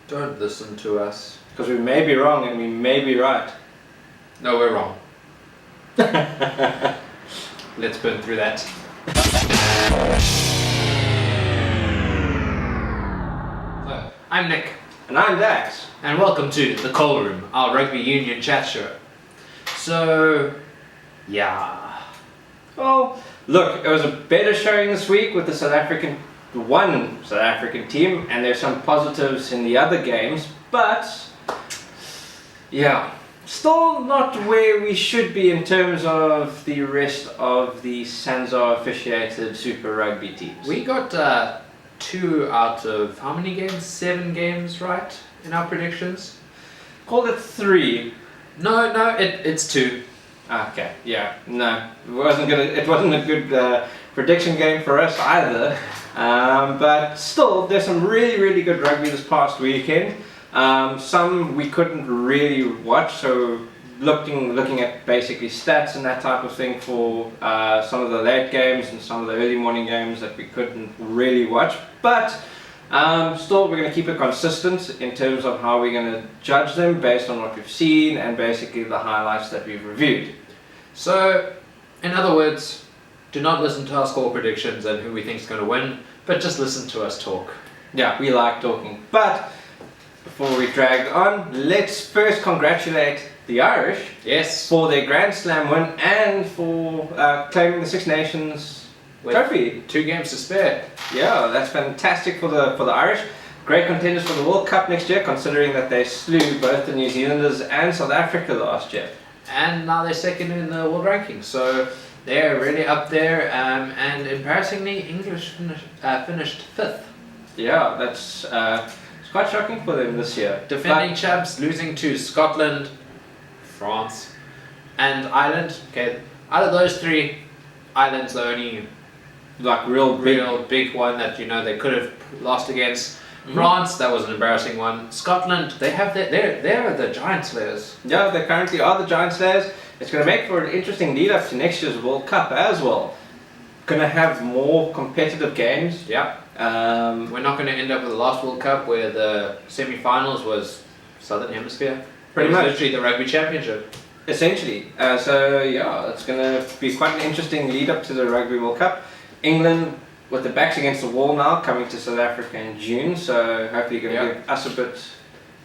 Don't listen to us. Because we may be wrong and we may be right. No, we're wrong. Let's burn through that. So, I'm Nick. And I'm Dax. And welcome to The Coal Room, our rugby union chat show. So, yeah. Well, look, it was a better showing this week with the one South African team, and there's some positives in the other games, but yeah, still not where we should be in terms of the rest of the Sanzo affiliated Super Rugby teams. We got 2 out of how many games? 7 games right in our predictions? Called it 3. No, it's 2. Okay, yeah, no, it wasn't a good prediction game for us either. But still, there's some really good rugby this past weekend. Some we couldn't really watch, so looking at basically stats and that type of thing for some of the late games and some of the early morning games that we couldn't really watch. But still, we're going to keep it consistent in terms of how we're going to judge them based on what we've seen and basically the highlights that we've reviewed. So, in other words, do not listen to our score predictions and who we think is going to win, but just listen to us talk. Yeah, we like talking. But before we drag on, let's first congratulate the Irish for their Grand Slam win and for claiming the Six Nations trophy. 2 games to spare. Yeah, that's fantastic for the Irish. Great contenders for the World Cup next year, considering that they slew both the New Zealanders and South Africa last year. And now they're second in the world ranking, so they're really up there. And embarrassingly, English finished 5th. Yeah, that's it's quite shocking for them this year. Defending champs losing to Scotland, France, and Ireland. Okay, out of those 3, Ireland's the only real big one that they could have lost against. France, that was an embarrassing one. Scotland, they're the giant slayers. Yeah, they currently are the giant slayers. It's going to make for an interesting lead up to next year's World Cup as well. Going to have more competitive games. Yeah. We're not going to end up with the last World Cup where the semi-finals was Southern Hemisphere. Pretty much. Literally the rugby championship. Essentially. So yeah, it's going to be quite an interesting lead up to the Rugby World Cup. England with the backs against the wall now, coming to South Africa in June, so hopefully going to give us a bit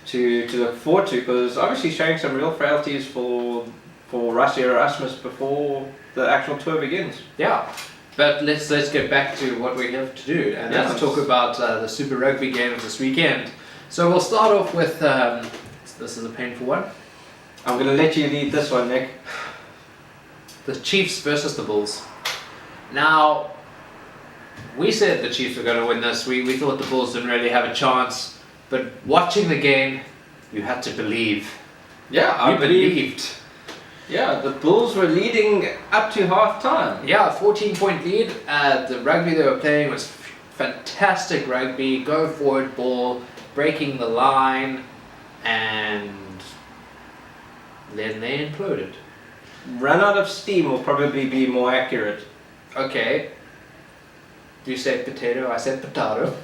to look forward to, because obviously showing some real frailties for Rusty Erasmus before the actual tour begins. Yeah, but let's get back to what we're here to do, and let's talk about the Super Rugby games this weekend. So we'll start off with, this is a painful one. I'm going to let you lead this one, Nick. The Chiefs versus the Bulls. Now, we said the Chiefs were going to win this. We thought the Bulls didn't really have a chance. But watching the game, you had to believe. Yeah, I believed. Yeah, the Bulls were leading up to half time. Yeah, 14-point lead. The rugby they were playing was fantastic rugby. Go forward ball, breaking the line, and then they imploded. Ran out of steam will probably be more accurate. Okay. You said potato, I said potato.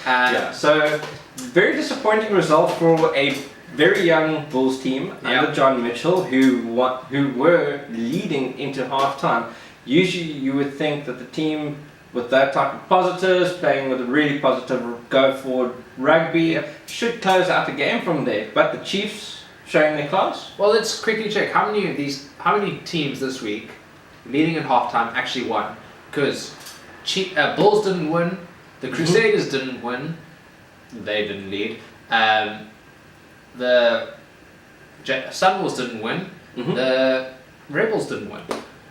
Yeah, so very disappointing result for a very young Bulls team under John Mitchell, who were leading into half time. Usually you would think that the team with that type of positives, playing with a really positive go forward rugby, should close out the game from there. But the Chiefs showing their class. Well, let's quickly check how many teams this week leading at half time actually won. Because Bulls didn't win, the Crusaders didn't win, they didn't lead, the Sunwolves didn't win, the Rebels didn't win.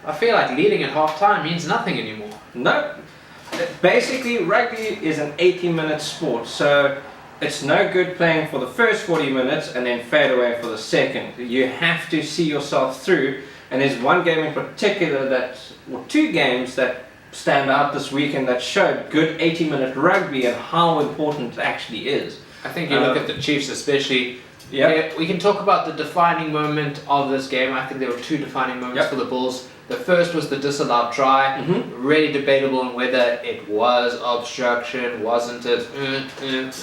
I feel like leading at half time means nothing anymore. No, basically rugby is an 80-minute sport, so it's no good playing for the first 40 minutes and then fade away for the second. You have to see yourself through, and there's one game in particular or 2 games that stand out this weekend that showed good 80-minute rugby and how important it actually is. I think you look at the Chiefs especially. Yeah, we can talk about the defining moment of this game. I think there were 2 defining moments for the Bulls. The first was the disallowed try. Really debatable on whether it was obstruction, wasn't it?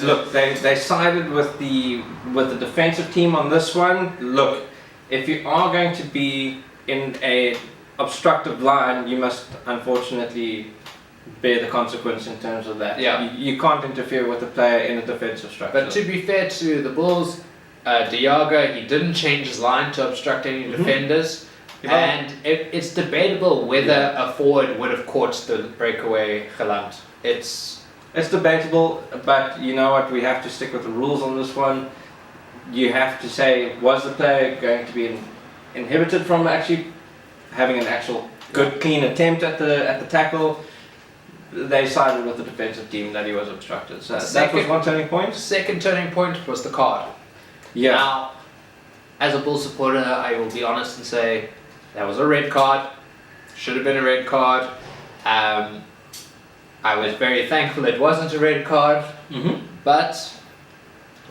Look, they sided with the defensive team on this one. Look, if you are going to be in a obstructive line, you must unfortunately bear the consequence in terms of that. Yeah. You can't interfere with a player in a defensive structure. But to be fair to the Bulls, Diago, he didn't change his line to obstruct any defenders. And it's debatable whether a forward would have caught the breakaway Geland. It's debatable, but you know what? We have to stick with the rules on this one. You have to say, was the player going to be inhibited from actually having an actual good, clean attempt at the tackle? They sided with the defensive team that he was obstructed. So that was one turning point. Second turning point was the card. Yeah. Now, as a Bull supporter, I will be honest and say that was a red card. Should have been a red card. I was very thankful it wasn't a red card, but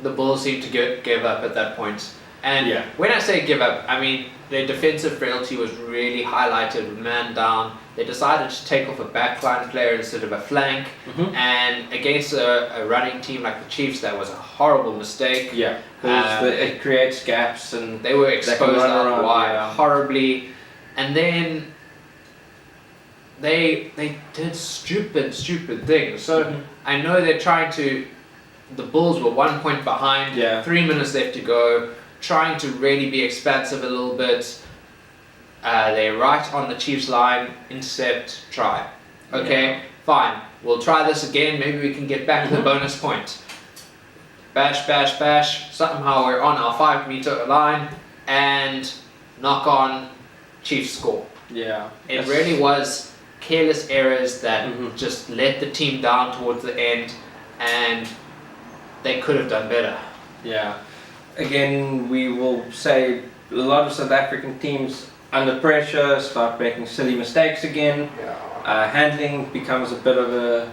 the Bulls seemed to give up at that point. And when I say give up, I mean their defensive frailty was really highlighted with man down. They decided to take off a backline player instead of a flank, and against a running team like the Chiefs, that was a horrible mistake. Yeah, it creates gaps, and they were exposed out wide horribly. And then they did stupid things. So I know they're trying to. The Bulls were 1 point behind. 3 minutes left to go. Trying to really be expansive a little bit. They're right on the Chiefs line, intercept, try. Okay, fine. We'll try this again. Maybe we can get back to the bonus point. Bash. Somehow we're on our 5 meter line and knock on, Chiefs score. Yeah. It really was careless errors that just let the team down towards the end, and they could have done better. Yeah. Again, we will say a lot of South African teams under pressure start making silly mistakes again. Handling becomes a bit of a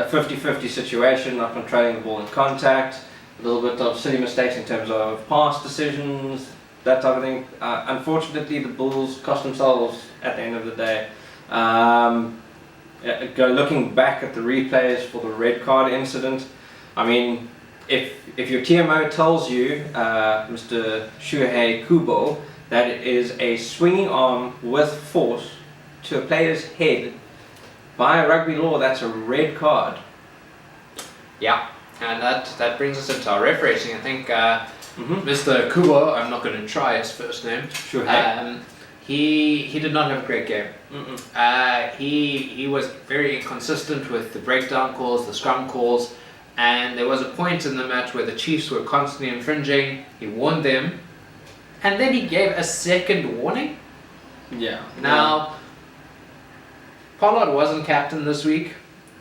50-50 situation, not controlling the ball in contact, a little bit of silly mistakes in terms of pass decisions, that type of thing. Unfortunately, the Bulls cost themselves at the end of the day. Looking back at the replays for the red card incident, I mean, if your TMO tells you, Mr. Shuhei Kubo, that it is a swinging arm with force to a player's head, by rugby law, that's a red card. Yeah, and that brings us into our ref rating. I think Mr. Kubo, I'm not going to try his first name. Shuhei. He did not have a great game. He was very inconsistent with the breakdown calls, the scrum calls. And there was a point in the match where the Chiefs were constantly infringing. He warned them, and then he gave a second warning. Now, Pollard wasn't captain this week.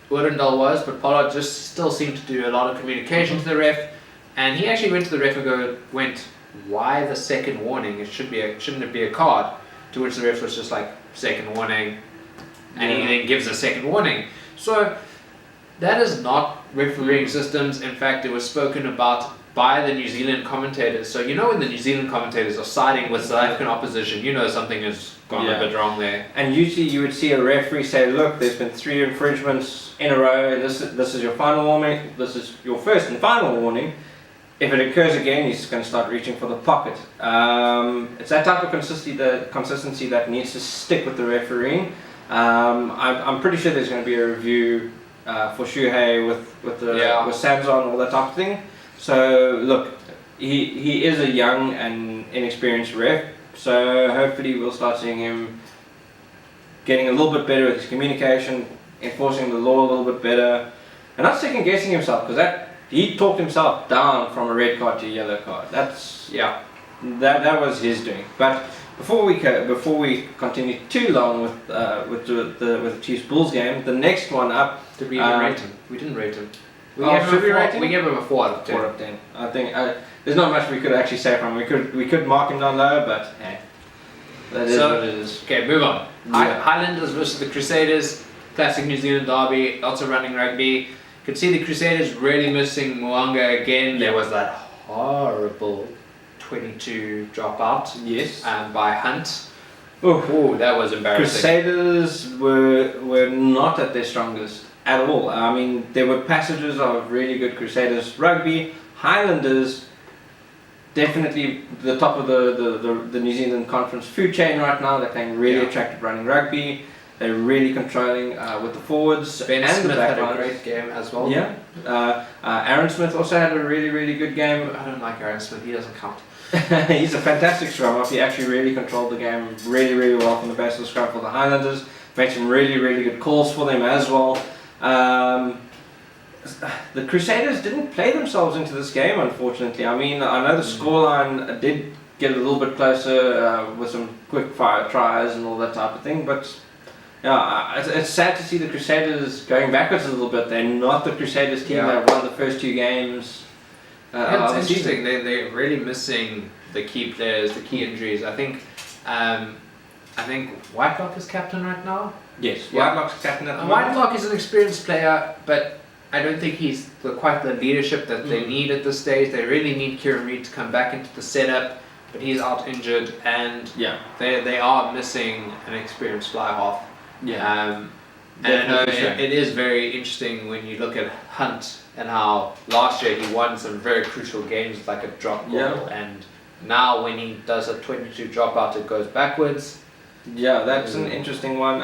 Urendal was, but Pollard just still seemed to do a lot of communication to the ref. And he actually went to the ref and went, "Why the second warning? Shouldn't it be a card?" To which the ref was just like, "Second warning," and he then gives a second warning. So that is not refereeing systems. In fact, it was spoken about by the New Zealand commentators. So you know when the New Zealand commentators are siding with South African opposition, you know something has gone a bit wrong there. And usually you would see a referee say, "Look, there's been 3 infringements in a row, and this is your final warning. This is your first and final warning. If it occurs again, he's going to start reaching for the pocket." It's that type of consistency that needs to stick with the refereeing. I'm pretty sure there's going to be a review for Shuhei with Samson, all that type of thing. So look, he is a young and inexperienced ref, so hopefully we'll start seeing him getting a little bit better with his communication, enforcing the law a little bit better, and not second guessing himself, because he talked himself down from a red card to a yellow card. That was his doing. But before we continue too long with the Chiefs Bulls game, the next one up. Did we even rate him? We didn't rate him. We gave him a 4 out of 10. 4 out of 10. I think there's not much we could actually say from him. We could mark him down low, but that is what it is. Okay, move on. Highlanders versus the Crusaders, classic New Zealand derby, lots of running rugby. Could see the Crusaders really missing Mwanga again. There was that horrible 22 dropout. Yes. By Hunt. Oh, that was embarrassing. Crusaders were not at their strongest at all. I mean, there were passages of really good Crusaders rugby. Highlanders, definitely the top of the New Zealand Conference food chain right now. They're playing really attractive running rugby. They're really controlling with the forwards. Ben and Smith the had a backlines. great game as well. Yeah. Aaron Smith also had a really, really good game. I don't like Aaron Smith, he doesn't count. He's a fantastic scrum half. He actually really controlled the game really, really well from the base of the scrum for the Highlanders. Made some really, really good calls for them as well. The Crusaders didn't play themselves into this game, unfortunately. I mean, I know the scoreline did get a little bit closer with some quick fire tries and all that type of thing, but yeah, it's sad to see the Crusaders going backwards a little bit. They're not the Crusaders team that won the first 2 games. It's interesting. They're really missing the key players, the key injuries. I think Whitelock is captain right now. Yes, Whitelock's captain at the moment. Whitelock is an experienced player, but I don't think he's quite the leadership that they need at this stage. They really need Kieran Reid to come back into the setup, but he's out injured, and they are missing an experienced fly half. And I know it is very interesting when you look at Hunt and how last year he won some very crucial games like a drop goal, and now when he does a 22 dropout it goes backwards. Yeah, that's an interesting one.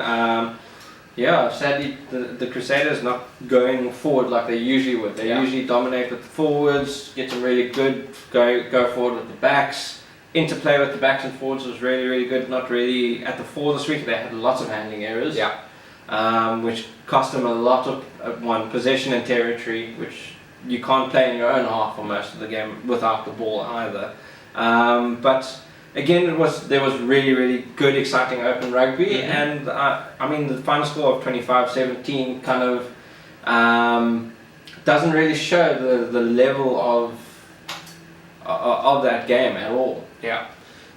Sadly the Crusaders not going forward like they usually would. They usually dominate with the forwards, get some really good, go forward with the backs. Interplay with the backs and forwards was really, really good. Not really at the fore this week. They had lots of handling errors, which cost them a lot of possession and territory, which you can't play in your own half for most of the game without the ball either. But again, there was really, really good, exciting open rugby, and I mean the final score of 25-17 kind of doesn't really show the level of that game at all. Yeah.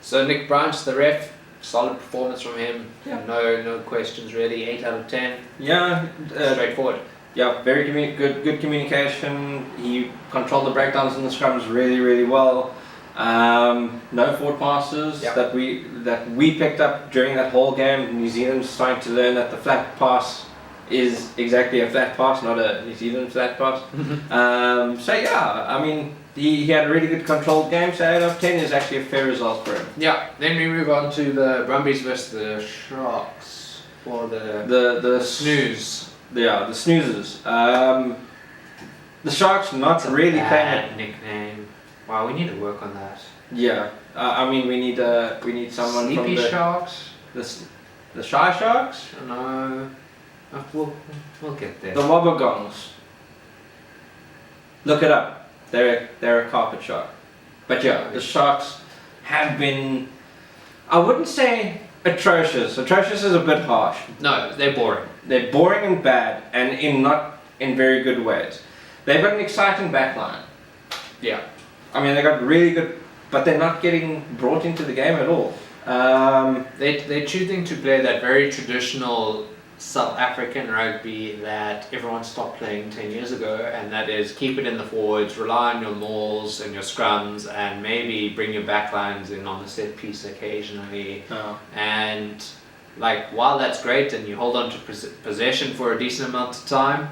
So Nick Branch, the ref, solid performance from him. Yeah. No questions really. 8 out of 10. Yeah. Straightforward. Yeah, very good communication. He controlled the breakdowns in the scrums really, really well. No forward passes that we picked up during that whole game. New Zealand's starting to learn that the flat pass is exactly a flat pass, not a New Zealand flat pass. So yeah, I mean he had a really good controlled game. So 8 out of 10 is actually a fair result for him. Yeah. Then we move on to the Brumbies versus the Sharks, or the Snooze. Yeah, the Snoozers. The Sharks not really playing a nickname. Wow, we need to work on that. Yeah, I mean we need someone Sleepy from the Sharks. The Shy Sharks. No, we'll get there. The Wobbegongs. Look it up. They're a carpet shark. But yeah, the Sharks have been, I wouldn't say atrocious. Atrocious is a bit harsh. No, they're boring. They're boring and bad, and not in very good ways. They've got an exciting backline. Yeah. I mean, they got really good, but they're not getting brought into the game at all. They're choosing to play that very traditional South African rugby that everyone stopped playing 10 years ago, and that is keep it in the forwards, rely on your mauls and your scrums, and maybe bring your backlines in on the set piece occasionally. And like, while that's great and you hold on to possession for a decent amount of time,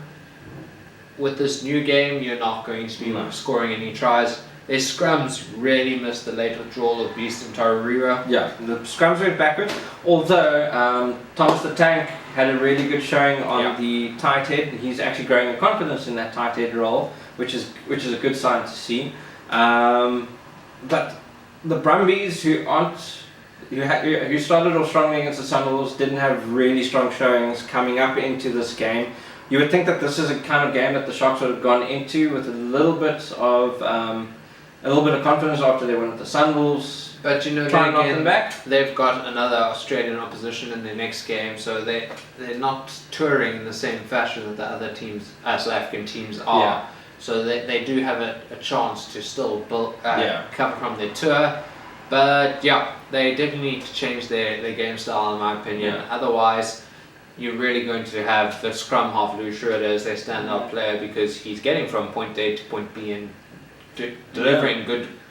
with this new game you're not going to be scoring any tries. Their scrums really missed the late withdrawal of Beast and Tararira. Yeah, the scrums went backwards, although Thomas the Tank had a really good showing on the tight head. He's actually growing in confidence in that tight head role, which is a good sign to see. But the Brumbies, who started off strongly against the Sunwolves, didn't have really strong showings coming up into this game. You would think that this is a kind of game that the Sharks would have gone into with a little bit of confidence after they went with the Sunwolves. But you know, trying to knock them back. They've got another Australian opposition in their next game, so they're not touring in the same fashion that the other teams, South African teams are. Yeah. So they do have a chance to still cover from their tour. But yeah, they definitely need to change their game style, in my opinion. Yeah. Otherwise, you're really going to have the scrum half Lou Schroeder as their standout player, because he's getting from point A to point B and delivering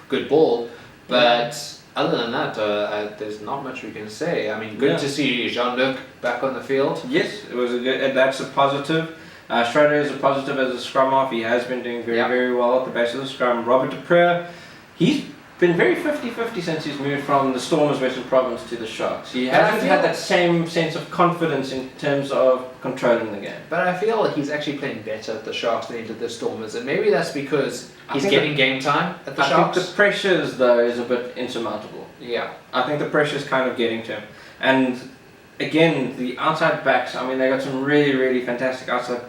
good ball, but Other than that, there's not much we can say. I mean, good Yeah. to see Jean-Luc back on the field. Yes, it was a good. That's a positive. Schroeder is a positive as a scrum half. He has been doing very well at the base of the scrum. Robert de Preur, he's been very 50-50 since he's moved from the Stormers Western Province to the Sharks. He hasn't had that same sense of confidence in terms of controlling the game. But I feel like he's actually playing better at the Sharks than he did the Stormers, and maybe that's because he's think getting game time at the I Sharks. think the pressures though is a bit insurmountable. Yeah. I think the pressure's kind of getting to him. And again, the outside backs, I mean, they got some really, really fantastic outside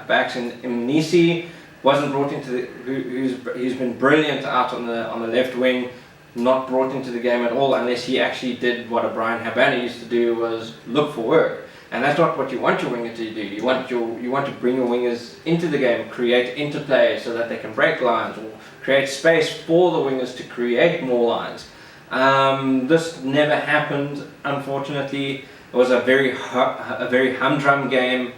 backs. And Mnisi wasn't brought into the, who's been brilliant out on the left wing, not brought into the game at all, unless he actually did what a Brian Habana used to do, was look for work. And that's not what you want your winger to do. You want to bring your wingers into the game, create interplay so that they can break lines, or create space for the wingers to create more lines. This never happened, unfortunately. It was a very humdrum game.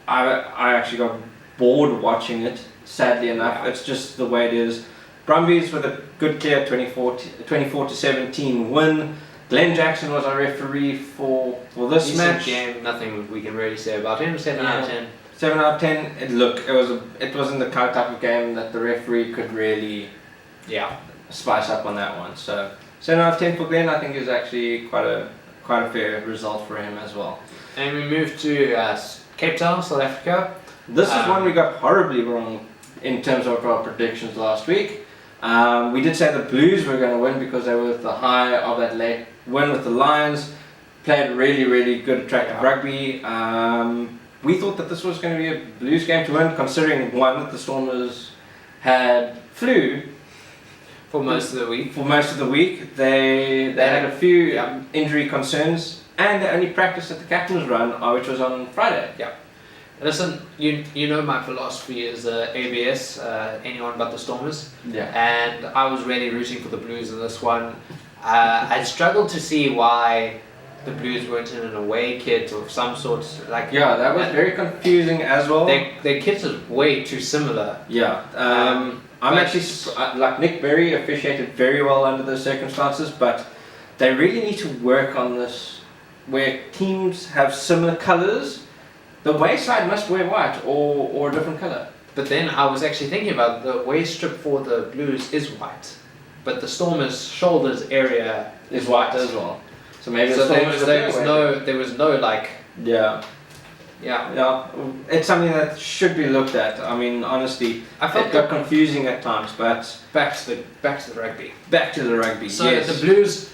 I actually got bored watching it, sadly enough. It's just the way it is. Brumbies with a good clear 24-17 win. Glenn Jackson was our referee for this Decent match. game, nothing we can really say about him. 7 out of 10. 7 out of 10. It wasn't the kind of type of game that the referee could really spice up on that one. So 7 out of 10 for Glenn, I think, is actually quite a fair result for him as well. And we move to Cape Town, South Africa. This is one we got horribly wrong in terms of our predictions last week. We did say the Blues were going to win because they were at the high of that late win with the Lions. Played really, really good, attractive rugby. We thought that this was going to be a Blues game to win, considering one, that the Stormers had flu For most of the week. They had a few injury concerns, and they only practiced at the captain's run, which was on Friday. Yeah. Listen, you know my philosophy is ABS, anyone but the Stormers. Yeah. And I was really rooting for the Blues in this one. I struggled to see why the Blues weren't in an away kit of some sort. That was very confusing as well. Their kit is way too similar. Yeah. I'm actually like Nick Berry officiated very well under those circumstances, but they really need to work on this, where teams have similar colours. The waist side must wear white or a different colour. But then I was actually thinking about the waist strip for the Blues is white, but the Stormers' shoulders area is white as well. So maybe so the Stormers there was no like. Yeah. It's something that should be looked at. I mean, honestly, I felt it got confusing at times, but back to the rugby. Back to the rugby. So yes. the Blues,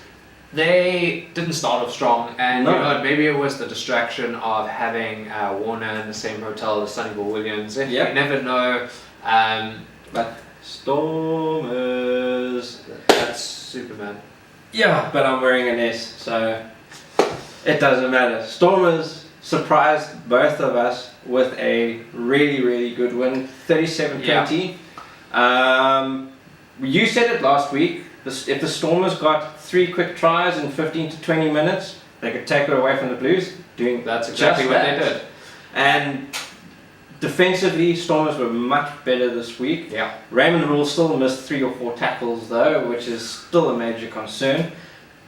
they didn't start off strong, and No. you know, maybe it was the distraction of having Warner in the same hotel as Sonny Bill Williams. You never know. But Stormers. That's Superman. Yeah, but I'm wearing an S, so it doesn't matter. Stormers surprised both of us with a really, really good win, 37-20. You said it last week. If the Stormers got 3 quick tries in 15 to 20 minutes, they could take it away from the Blues. That's exactly what they did. And defensively, Stormers were much better this week. Yeah. Raymond Rule still missed 3 or 4 tackles though, which is still a major concern.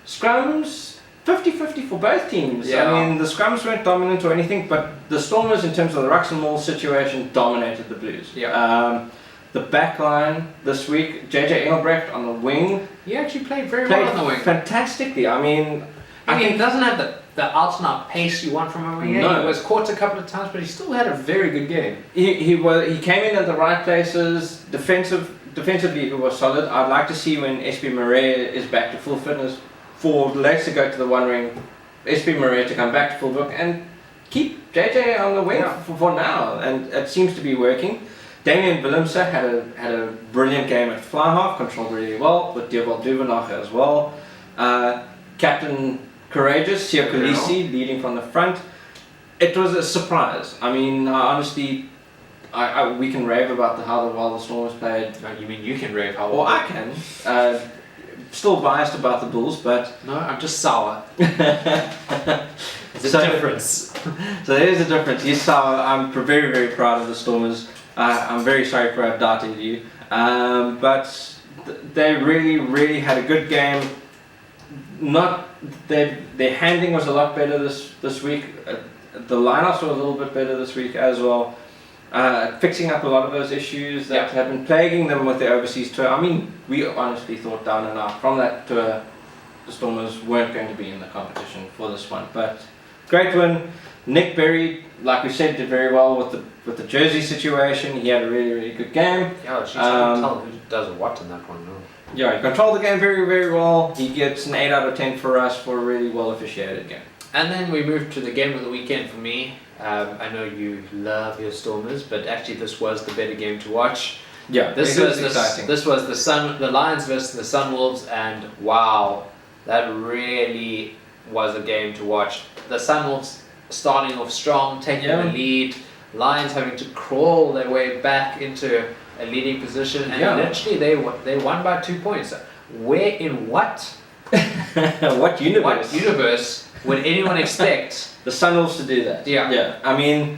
Scrums, 50-50 for both teams. Yeah. I mean, the scrums weren't dominant or anything, but the Stormers, in terms of the rucks and maul situation, dominated the Blues. Yeah. The back line this week, JJ Engelbrecht on the wing. He actually played very well on the wing. Fantastically. I mean, he doesn't have the out-and-out pace you want from a winger. No. He was caught a couple of times, but he still had a very good game. He came in at the right places. Defensively, he was solid. I'd like to see when SB Murray is back to full fitness for Lex to go to the one ring, SB Murray to come back to full book and keep JJ on the wing for now, and it seems to be working. Damien Willemse had a brilliant game at fly half, controlled really well with Dewald Duvenage as well. Captain Courageous, Sia Kolisi leading from the front. It was a surprise. I mean, honestly, we can rave about how well the Stormers played. No, you mean you can rave how well? I can. Still biased about the Bulls, but no, I'm just sour. There's a difference. So there is a difference. Yes, sour. I'm very, very proud of the Stormers. I'm very sorry for I've doubted you, but they really, really had a good game. not their handling was a lot better this week. The lineouts were a little bit better this week as well. Fixing up a lot of those issues that have been plaguing them with their overseas tour. I mean, we honestly thought down and out from that tour the Stormers weren't going to be in the competition for this one. But great win. Nick Berry, like we said, did very well with the jersey situation. He had a really, really good game. Yeah, she's trying to tell who does what in that one. No? Yeah, he controlled the game very, very well. He gets an 8 out of 10 for us for a really well officiated game. And then we moved to the game of the weekend for me. I know you love your Stormers, but actually this was the better game to watch. Yeah, this was exciting. This was the Lions versus the Sunwolves, and wow, that really was a game to watch. The Sunwolves starting off strong, taking the lead. Lions having to crawl their way back into a leading position, and literally they won by 2 points. Where in what? What universe would anyone expect the Sunwolves to do that? Yeah. I mean,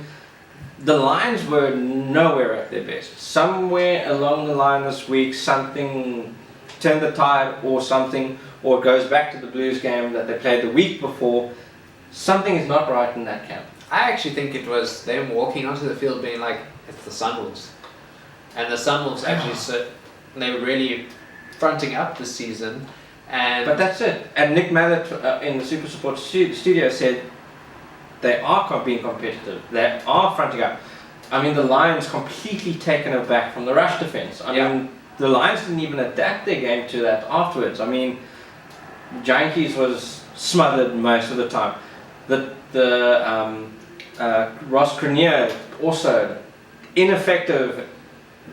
the Lions were nowhere at their best. Somewhere along the line this week, something turned the tide, or it goes back to the Blues game that they played the week before. Something is not right in that camp. I actually think it was them walking onto the field being like, it's the Sunwolves. And the Sunwolves actually, they were really fronting up this season. But that's it. And Nick Mallett in the Super Support studio said they are being competitive. They are fronting up. I mean, the Lions completely taken aback from the rush defense. I mean, the Lions didn't even adapt their game to that afterwards. I mean, Jaguars was smothered most of the time. Ross Crenier also ineffective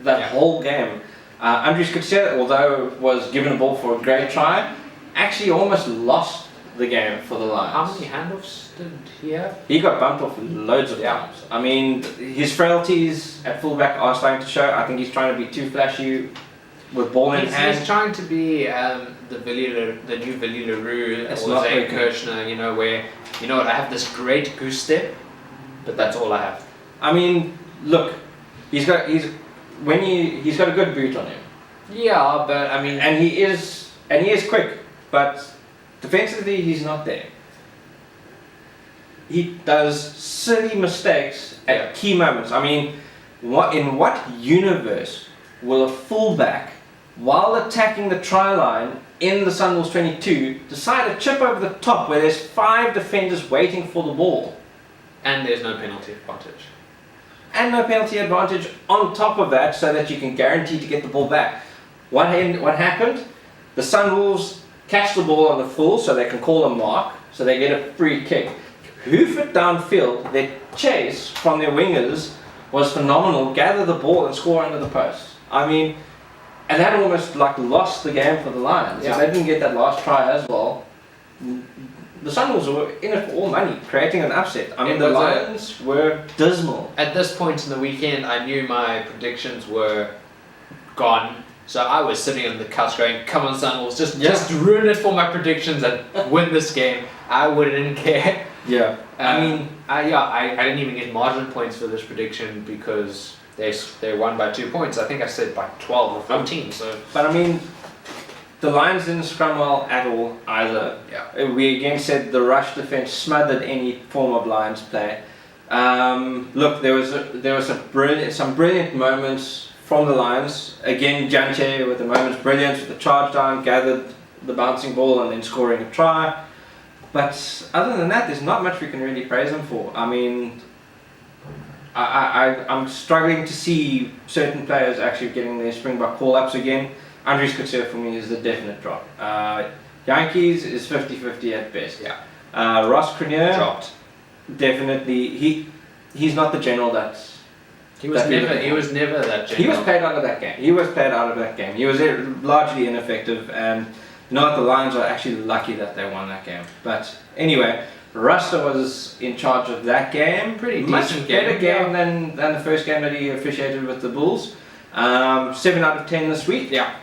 that whole game. Andries Kutsia, although was given a ball for a great try, actually almost lost the game for the Lions. How many handoffs did he have? He got bumped off loads of times. I mean, his frailties at fullback are starting to show. I think he's trying to be too flashy with ball in hand. He's trying to be the new Villy LaRue or Zane Kirshner, where, I have this great goose step, but that's all I have. I mean, look, he's got a good boot on him. Yeah, but I mean, and he is quick, but defensively he's not there. He does silly mistakes at key moments. I mean, in what universe will a fullback, while attacking the try line in the Sunwolves 22, decide to chip over the top where there's 5 defenders waiting for the ball? And there's no penalty advantage. And no penalty advantage on top of that, so that you can guarantee to get the ball back. What happened? The Sunwolves catch the ball on the full, so they can call a mark, so they get a free kick. Hoof it downfield. Their chase from their wingers was phenomenal. Gather the ball and score under the post. I mean, and that almost lost the game for the Lions. If they didn't get that last try as well, the Sunwolves were in it for all money, creating an upset. I mean, the Lions were dismal. At this point in the weekend, I knew my predictions were gone. So I was sitting on the couch going, come on Sunwolves, just ruin it for my predictions and win this game. I wouldn't care. Yeah. I didn't even get margin points for this prediction because they won by 2 points. I think I said by 12 or 14. But I mean, the Lions didn't scrum well at all either. Yeah. We again said the rush defense smothered any form of Lions play. Look, there was some brilliant moments from the Lions. Again, Janche with the moment's brilliance with the charge down, gathered the bouncing ball and then scoring a try. But other than that, there's not much we can really praise them for. I mean, I'm struggling to see certain players actually getting their Springbok call-ups again. Andries Kutsia for me is the definite drop. Yankees is 50-50 at best. Yeah. Ross Crenier dropped. Definitely, he's not the general that's. He was never that general. He was played out of that game. He was largely ineffective, and the Lions are actually lucky that they won that game. But anyway, Rasta was in charge of that game. Pretty much decent better game than the first game that he officiated with the Bulls. 7 out of 10 this week. Yeah.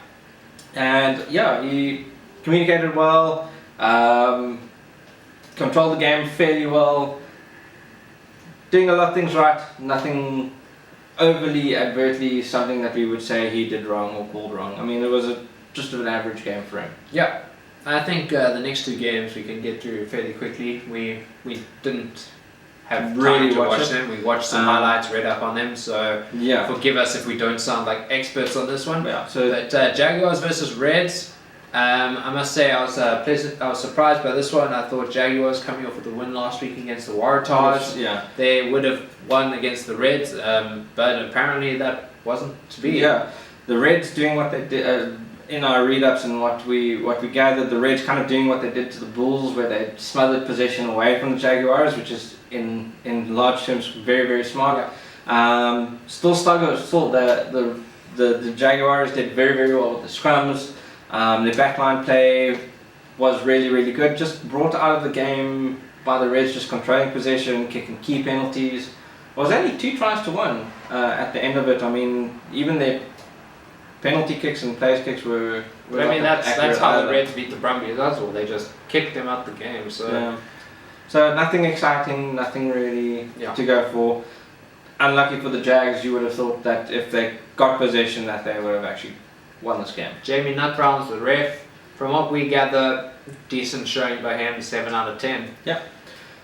And he communicated well, controlled the game fairly well, doing a lot of things right, nothing overly advertly something that we would say he did wrong or called wrong. I mean, it was just an average game for him. Yeah. I think the next two games we can get through fairly quickly. We didn't have Really time to watch watch them. We watched some highlights, read up on them, so Yeah. forgive us if we don't sound like experts on this one. Yeah. So But Jaguars versus Reds, I must say I was surprised by this one. I thought Jaguars coming off with a win last week against the Waratahs, yeah. they would have won against the Reds, but apparently that wasn't to be. Yeah. The Reds doing what they did in our read-ups and what we gathered. The Reds kind of doing what they did to the Bulls, where they smothered possession away from the Jaguars, which is in large terms very, very smart. Yeah. Still the Jaguars did very, very well with the scrums. Their backline play was really, really good. Just brought out of the game by the Reds, just controlling possession, kicking key penalties. It was only 2-1 at the end of it. I mean, even their penalty kicks and place kicks were I mean, not that's how the either. Reds beat the Brumbies. That's all. They just kicked them out the game. So Yeah. So nothing exciting, nothing really Yeah. to go for. Unlucky for the Jags, you would have thought that if they got possession that they would have actually won this game. Jamie Nutbrown's the ref. From what we gather, decent showing by him, 7 out of 10.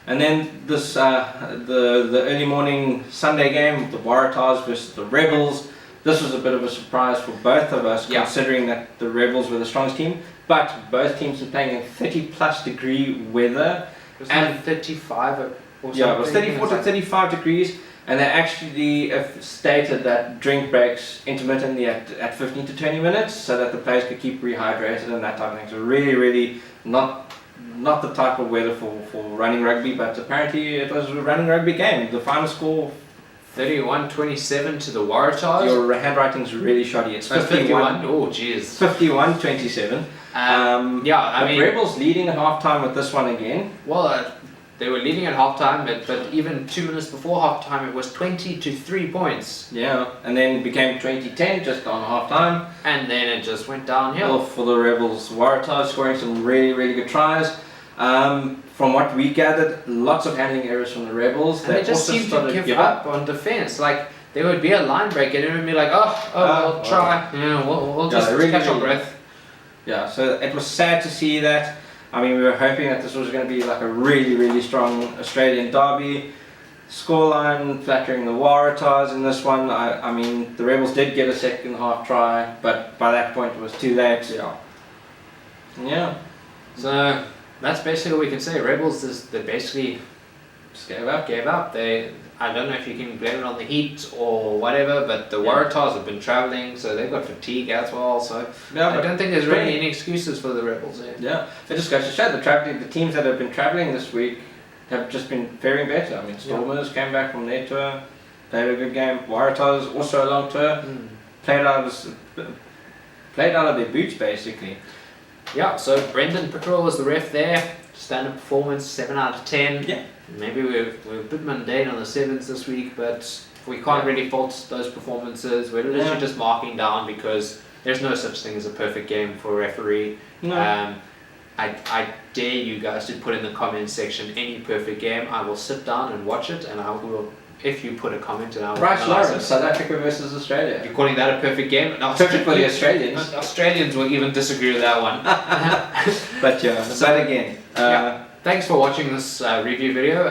And then this the early morning Sunday game, the Waratahs versus the Rebels. This was a bit of a surprise for both of us, Yeah. considering that the Rebels were the strongest team. But both teams were playing in 30+ degree weather. And 35 or something. Yeah, it was 34 to It's 35 degrees, and they actually stated that drink breaks intermittently at 15 to 20 minutes, so that the players could keep rehydrated and that type of thing. So really, really not the type of weather for running rugby, but apparently it was a running rugby game. The final score, 31-27 to the Waratahs. your handwriting's really shoddy. It's 51. Oh, jeez. 51-27. Yeah, I The mean, Rebels leading at halftime with this one again. well, they were leading at halftime, but even 2 minutes before halftime, it was 20 to 3 points, Yeah, and then it became 20-10 just on halftime. and then it just went downhill. Well, for the Rebels, Waratahs scoring some really, really good tries. From what we gathered, lots of handling errors from the Rebels. And they just also seemed to started give up on defense. Like, there would be a line break, and it would be like, we'll try. Yeah, we'll Yeah, just they really, catch our really- breath. Yeah, so it was sad to see that. I mean, we were hoping that this was going to be like a really, really strong Australian derby. Scoreline flattering the Waratahs in this one. I mean, the Rebels did get a second half try, but by that point it was too late. Yeah. So that's basically what we can say. Rebels they basically Just gave up. gave up. I don't know if you can blame it on the heat or whatever, but the Waratahs have been travelling, so they've got fatigue as well. So Yeah, I but don't think there's really any excuses for the Rebels there. yeah, it just goes to show the teams that have been travelling this week have just been faring better. I mean, Stormers came back from their tour, played a good game. Waratahs also a long tour, played out of their boots basically. Yeah, so Brendan Pickerel was the ref there. Standard performance, 7 out of 10. Yeah. Maybe we're a bit mundane on the 7s this week, but we can't really fault those performances. We're literally just marking down because there's no such thing as a perfect game for a referee. No. I dare you guys to put in the comments section any perfect game. I will sit down and watch it, and I will, if you put a comment, and I will Bryce analyze Lawrence, it. South Africa versus Australia. You're calling that a perfect game? No, Perfect for the Australians. Australians will even disagree with that one. But yeah, but again, Thanks for watching this review video.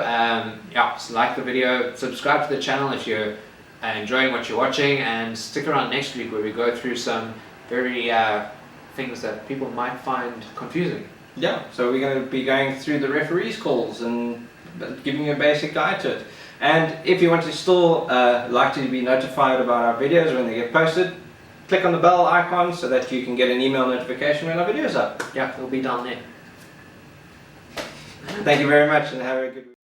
So like the video, subscribe to the channel if you're enjoying what you're watching, and stick around next week where we go through some very things that people might find confusing. yeah, so we're going to be going through the referees' calls and giving you a basic guide to it. And if you want to still like to be notified about our videos when they get posted, click on the bell icon so that you can get an email notification when our videos are up. Yeah, it'll be down there. Thank you very much and have a good week.